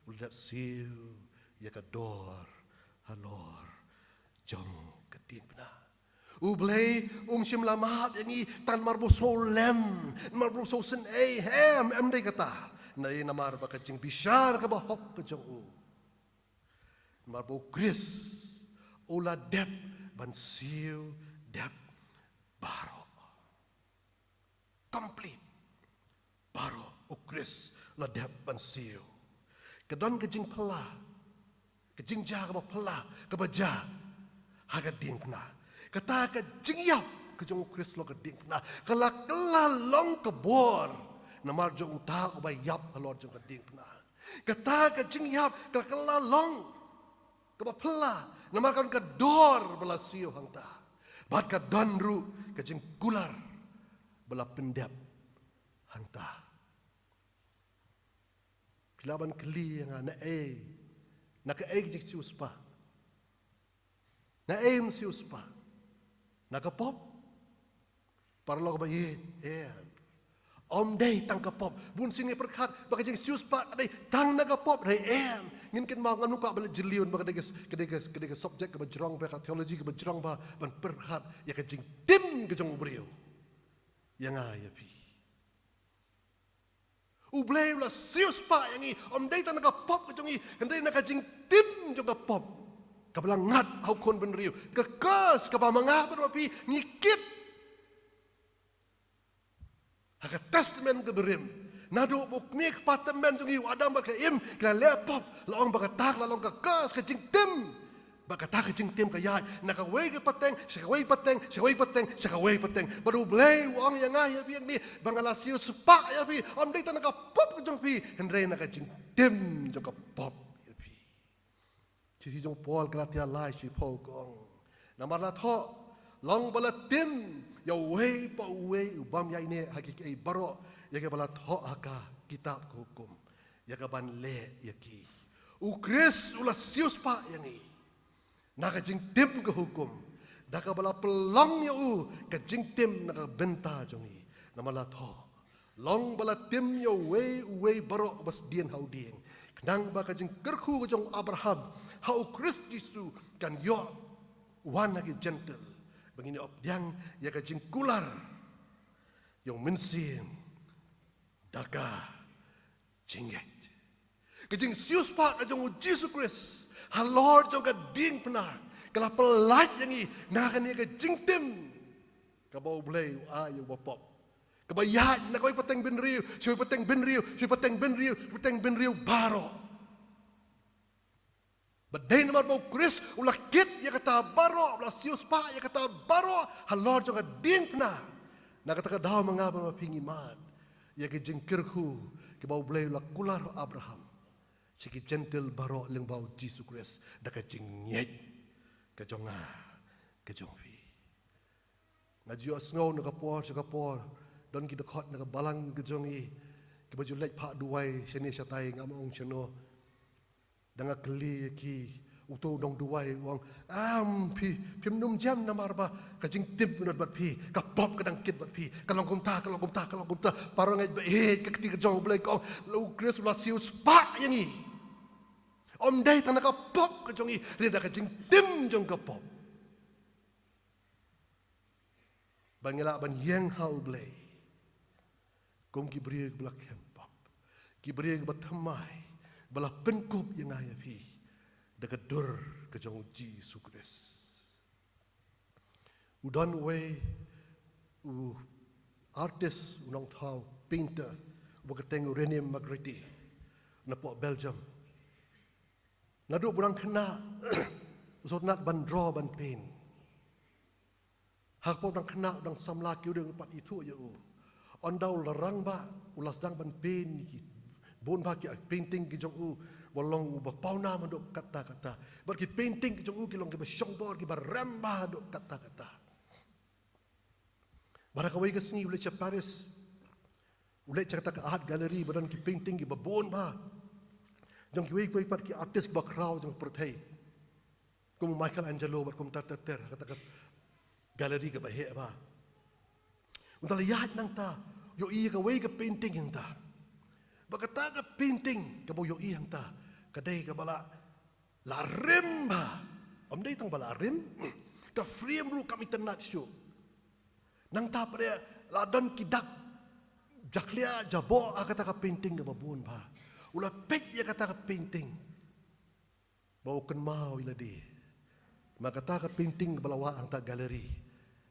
ulat siu ya kador halor jong kading bena. Ublay sim lamahat yang i tan marbo so lem marbo so sen ham dai kata. Nai namar ba kajing bishar ka bahok kajong u. Marbo Chris ula dep ban siu dep baro. Complete. Baro o Chris la dep ban siu. Kadon kajing pala. Kajing ja ka pala ka baja. Haga ding na. Kata kajing yap kajong Chris lo ka ding na. Kala long ka bor. Namar jong uta ko bay yap alor jong kading pena. Kata ka jing yap kala long ka pala namar kan ka dor bala siu hangta. Bat ka danru ka jing kular bala pendep hangta. Pilaban keli nga na ka jing siu spa. Na siu spa. Na ka pop para lo ka bay Om day tang kapop bun sini perkat bagi jeng sius pak day tang naga pop day ngin ken mau nganu ka bala jeliun bagi kedega subjek ke bajrong ba teologi ke bajrong ba ban perkat ya ke jeng tim ke jeng ubriu yang ya pi ublay la sius pak yang i om day tang naga pop ke jeng i hendai naga jeng tim juga pop kabala ngat au kon ben riu ke kas ka ba mangap ba pi ngikip Haka testament keberim. Nadu bukni kepatemen jungi wadam baka im kala lepop laong baka tak laong ka kas ka jing tim. Baka tak ka jing tim ka yai naka wei ka pateng, saka wei pateng, saka wei pateng. Baru blay wong yang ya biang ni bangala siu sepak ya bi om dei tanaka pop ka jong pi hendrei naka jing tim jong ka pop ya bi. Ci jong Paul Galatia lai ci Paul gong. Namar la tho long bala tim ya wei pa wei ubam ya ini hakiki baro ya ke bala tho haka kitab hukum ya kaban le ya ki. Ukris ulah sius pa yang i. Naka jing tim ke hukum. Daka bala pelong ya ke jing tim naka benta jong i. Nama la tho. Long bala tim ya we barok bas dien hau dieng. Kenang ba ka jing kerku ke jong Abraham. Hau Kris Yesu kan yo wan lagi gentle. Begini op diang ya ka jing kular. Yang mensim daka jingget. Kejing sius pak kejong Jesus Christ. Halor jong ka ding pena. Kala pelat yang i nakan ni kejing tim. Kabau blay ayo bapop. Kabayat na koy pateng benriu, siya pateng benriu baro. Baday naman po Chris ulakit ya kata baro, ulah sius pak ya kata baro. Halor jong ka ding pena. Nakataka daw mga mapingimat. Ya kejing kirku kabau blay ulak kular Abraham. Siki gentle baro ling bau Jesus Christ daka jingnyet kajonga kajongfi ngajio snow nakapor don ki dekot nakabalang kajongi ki baju lek pak duai seni satai ngamong cheno danga kli ki uto dong duai wong pim num jam namar ba kajing tip menot bat pi ka pop kadang kit bat pi kalong kumta parang ai ka ketika jong blai ko lu Chris la siu spa yangi om dai tan ka pop ka jong i reda ka jing tim jong ka pop bangela ban yang hau blai kong ki bri ka blak hem pop ki bri ka batamai bala penkup yang ai pi dekat dur ke jong Jesus Christ. Udan way artist unang tau painter bakateng René Magritte na po Belgium. Nadu burang kena usot nat ban draw ban paint. Hak po burang kena udang samlaki udang pat itu ya Ondaw larang ba ulas dang ban paint bon ba ki painting ki jong walong ba pauna mandok kata-kata berki painting ki jong ki long ki ba syongdor ki ba ramba dok kata-kata barakawai ka sini ule cha Paris ule cha kata ka art gallery badan ki painting ki ba bon ba jong ki wei pat ki artist ba crowd jong perthai kum Michelangelo bar kum tar kata gallery ka ba he ba unta lihat nang ta yo i ka wei ka painting yang ta bakata ka painting ka bo yo i yang ta kadai ka bala la remba om dai tang bala rem ka frame ru kami tenat show nang ta pada la don kidak jaklia jabo akata ka painting ka babun ba ula pek ya kata ka painting bau ken mau ila di maka ta ka painting bala wa ang ta gallery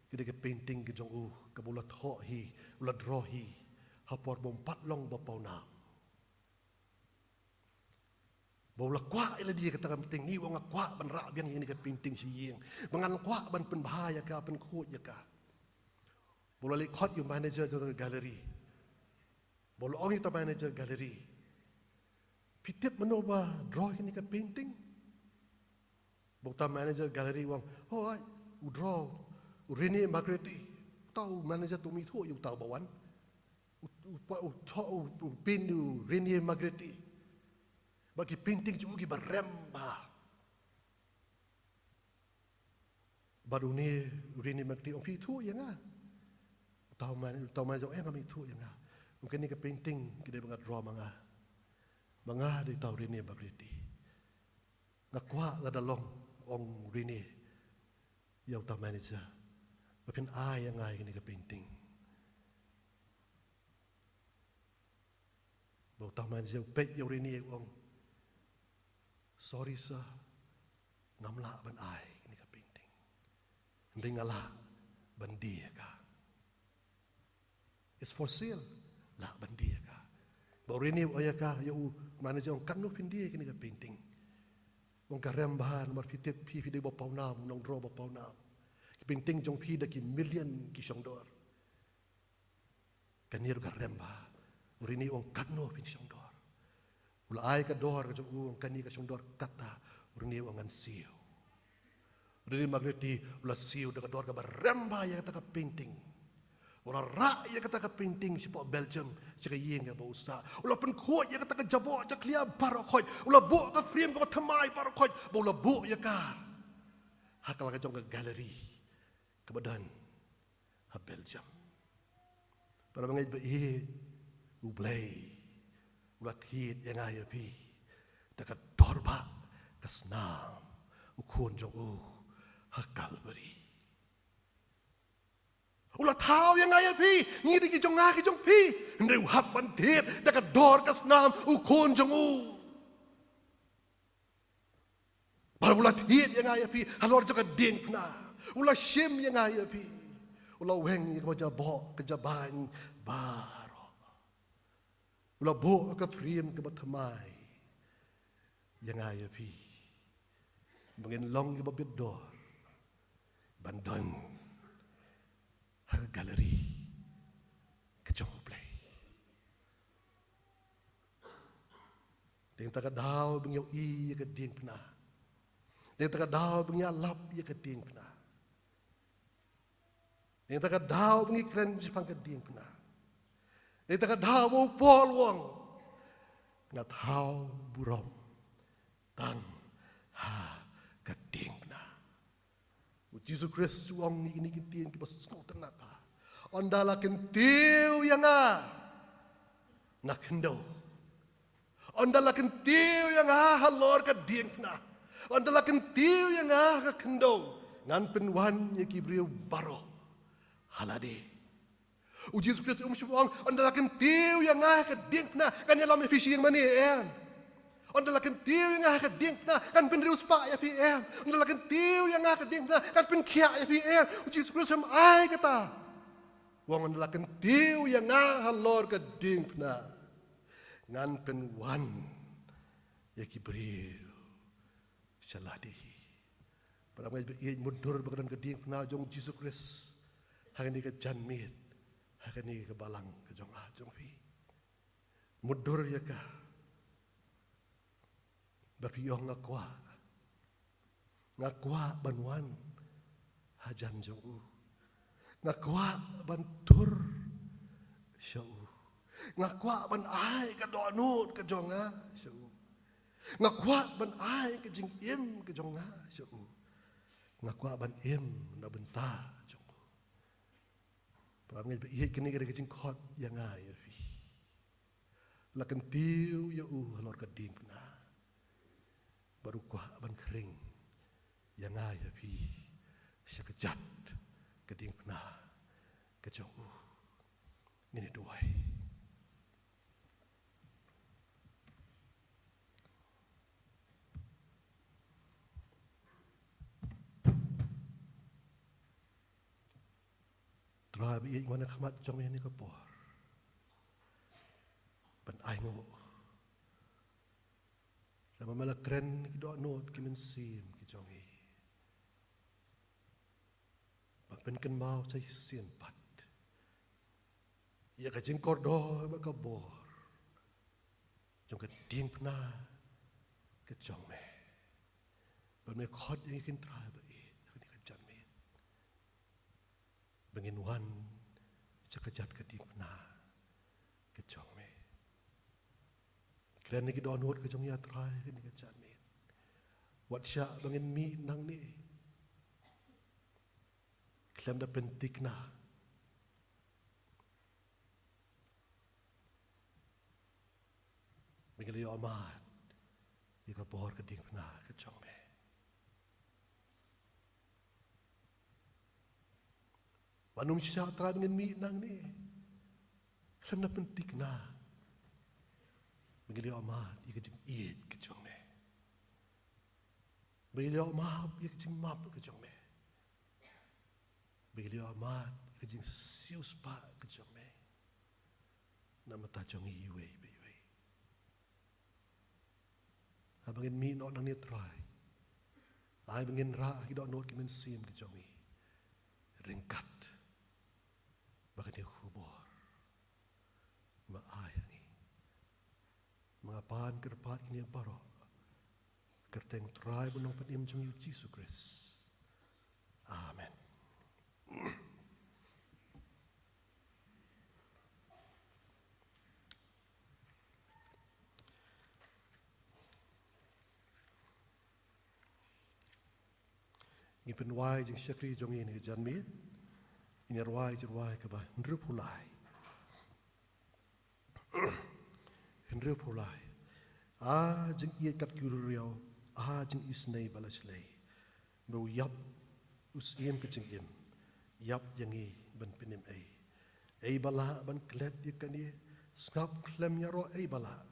kida ka painting ki jong ka bulat ho hi ula draw hi hapor bom patlong ba pauna Bawa kuat ila dia kata penting ni wong kuat ban rak biang ini kat painting si yeng. Mangan kuat ban pen bahaya ka pen khut ya ka. Bola le khot you manager to the gallery. Bola ong itu manager gallery. Pitip menoba draw ini kat painting. Bota manager gallery wong oh u draw u René Magritte tahu manager tu mi thu you tahu bawan. U pin u René Magritte. Bagi painting juga ki baremba. Baru ni René Magritte om itu yang ah. Tahu mana jauh kami itu yang ah. Mungkin ni ke painting kita bengat draw manga. Manga di tahu René Magritte. Ngakwa la dalong ong René. Yang tahu manager. Bapin ai yang ai ni ke painting. Bau tahu manager pek yang René ong. Sorry sir, ngamla ban ai ini ka painting. Ndingala ban dia ka. It's for sale. La ban dia ka. Baru ini oya ka you manager on kanu pin dia kini ka painting. Wong ka rembahan mar pitip pi de bopau nam nong draw bopau nam. Ki painting jong pi da ki million ki syongdor. Kanir ka remba. Urini on kanu pin syongdor. Ulai ka dor ka jong kani ka jong dor kata urni wangan siu. René Magritte ula siu da dor ka baremba ya kata ka painting. Ula rak ya kata ke painting si Pak Belgium cakap yang ya bausa. Ula penkuat ya kata ke jabok cak liam barokoi. Ula buk ke frame ke thamai barokoi. Ula buk ya ka. Hakal ke jong ke galeri kebadan ha Belgium. Para mengai be ublay. Ula hit yang ayo pi. Dekat dorba kasnam ukun jong hakal beri. Ula tahu yang ayah pi, ni di kijong ngah kijong pi, henry uhap bantir, dekat dor kasnam ukun jong Baru ula hit yang ayah pi, halor juga ding pna, ula shim yang ayah pi, ula weng yang kejabok kejaban baro, ula bo ke frame ke batamai yang ayah pi, mungkin long ke babit dor, bandon. Galeri kejong play. Ding taka daw bang yaw ya ke ding pna. Ding taka daw bang lap ya ke ding pna. Ding taka daw bang ikren pang ke ding pna. Ding taka daw mo pol wong. Ngat haw burom tang ha ke ding pna. Jesus Christ wong ni kitin ki bas tenat pa. Ondala kentiu yang nak hendo. Ondala kentiu yang halor ka diengna. Ondala kentiu yang ka kendo. Ngan penwan ye kibriu baro. Halade. Jesus Christ wong ondala kentiu yang ka diengna kan yalam fishing mani Ondala kentiu yang ka diengna kan penrius pa ya PM. Ondala kentiu yang ka diengna kan penkia ya PM. Jesus Christ ai kata. Wong ondala kentiu yang halor ka diengna ngan penwan ya kibriu saladihi. Para mai be mundur bakaran ka diengna jong Jesus Christ. Hakani ka janmit. Hakani ka balang ka jong fi. Mundur ya ka. Berpiyong ngakwa banwan hajan jong ngakwa bantur syau ngakwa ban ai ka donut ka jonga syau ngakwa ban ai ka jing im ka jonga syau ngakwa ban im na benta jong prangai be ie kini ka jing khot yang ai fi lakan tiu ya halor ka ding na baru kuah aban kering yang ayah pi sekejap keding pernah kejauh ini dua terabi yang mana kamat jom ini kepor ban aingo sama malah keren kita not kimen sim kijongi. Bakpen kan mau cai sien pat. Ia kajing kordo bakabor. Jong keding pernah kejong me. Berme khod yang ikin try ba ini kejan me. Bengin wan cakajat keding pernah kejong me. Keren ni kita onot ke jong ya try ni ke jamin. Wat sya bangin mi nang ni. Klem da pentik na. Bangin yo amat. Ika pohor ke ding na ke jong me. Wanum sya try bangin mi nang ni. Klem da pentik na. Bagi amat, ia kecing iit kecong me. Bagi amat, ia kecing map kecong me. Bagi amat, ia kecing sius pa kecong me. Nama tajong iwe. Abangin mi no nang ni try. Ai bangin ra kita no kimen sim kecong i. Ringkat. Bagi hubor. Ma ai mga pan kerpat kini barok kerteng try benong panim jong Jesus Christ. Amen. Ngi pen wai jing syakri jong ini janmit. Ini arwai jirwai ke bah nrup hulai. Nrup hulai. Jing iya kat kuru riau. Jing isnei balas lei. Mau yap us im ke jing im. Yap yangi ban penim ei. Ei bala ban klet yakan ye. Skap klem yaro ei bala.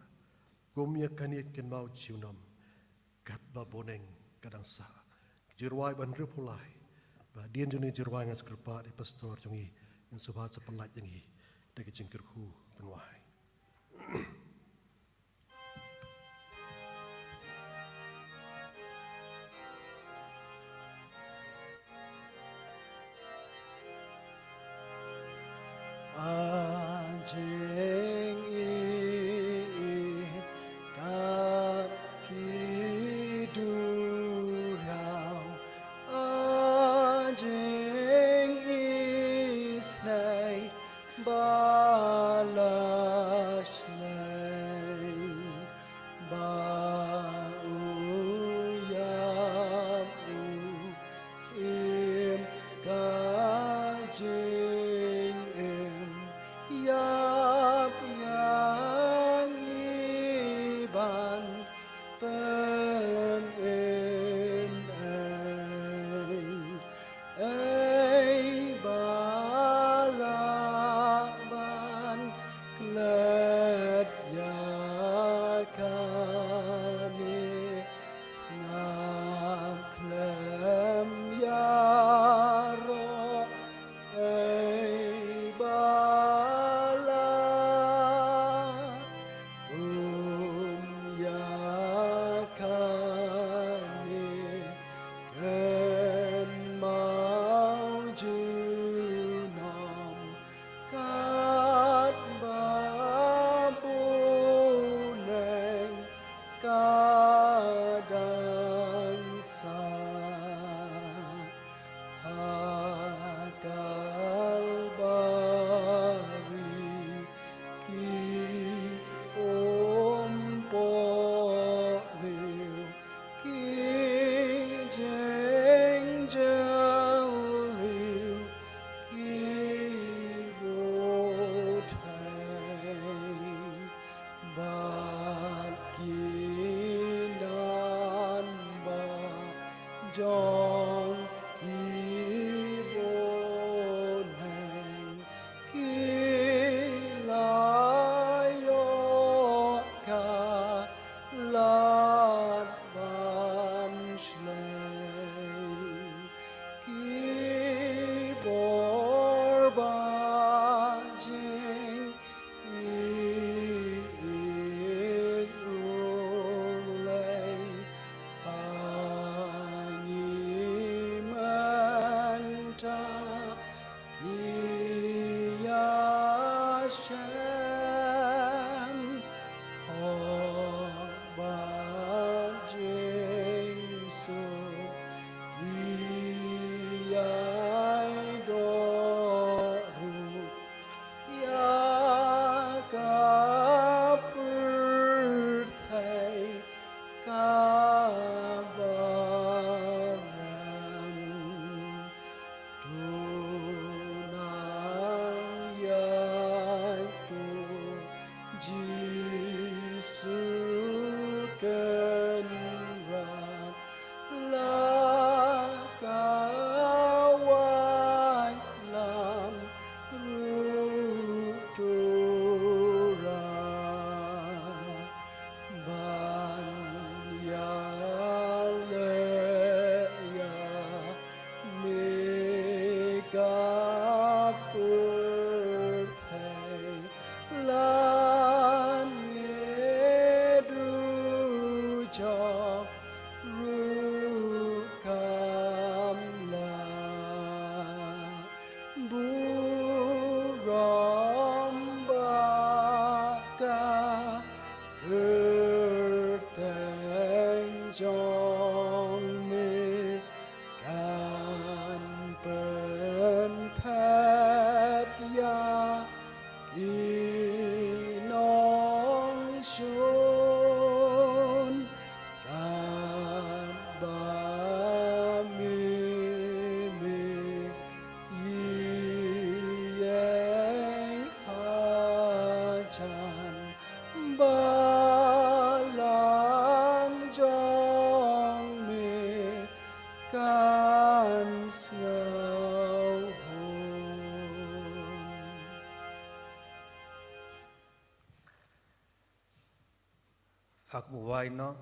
Gom yakan ye ken mau ciunam. Kat ba boneng kadang sa. Jirwai ban nrup hulai. Ba dien juni jirwai ngas kerpa di pastor jongi in sobat sepelat yangi deke jingkerku penwai. Anjing ikat kidurau, anjing isnai balas lei, bau yamu sim kajing yap yang iban pen ei balaban klet yakane snam klem yaro ei bala yakane ken mau junam kat babuneng kadang sa akal bari ki liu ki jeng liu ki botai bat kinan ba jong iboneng kilayo ka lat ban shlei kibor bajing iulei angimanta Yashem bajing su iyai doru yakapurthai kabaran tunang yaitu Jisu kenrat lakawan lam rutura ban yaleya megapurthai ลานเยดู hak mu wai no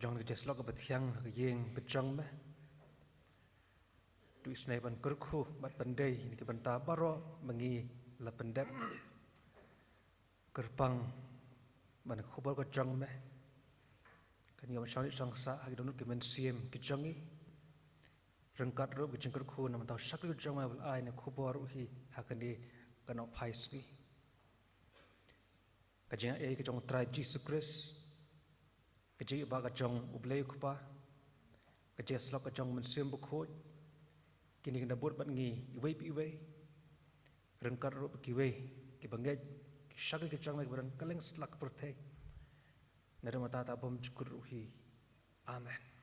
jong ke jeslo ke bethiang ke yeng ke jong me tu isnai ban kurku bat pandai ni ke banta baro mengi la pendep kerpang ban khubor ke jong me kan yom shang sang sa hak donut ke men siem ke jongi rengkat ro ke jengkur khu nam tau sak ke jong ma bal ai ne khubor hi hakani kan op haiski kajeng ke jong trai Jesus Christ kajeng ba ka jong ublei kupa kajeng slok ka jong men siem bu khoj kini kena buat bat ngi iwei pi iwei rengkat ro ki wei ki bangej sak ke jong ma barang kaleng slak perthei nare mata ta bom jukur hi amen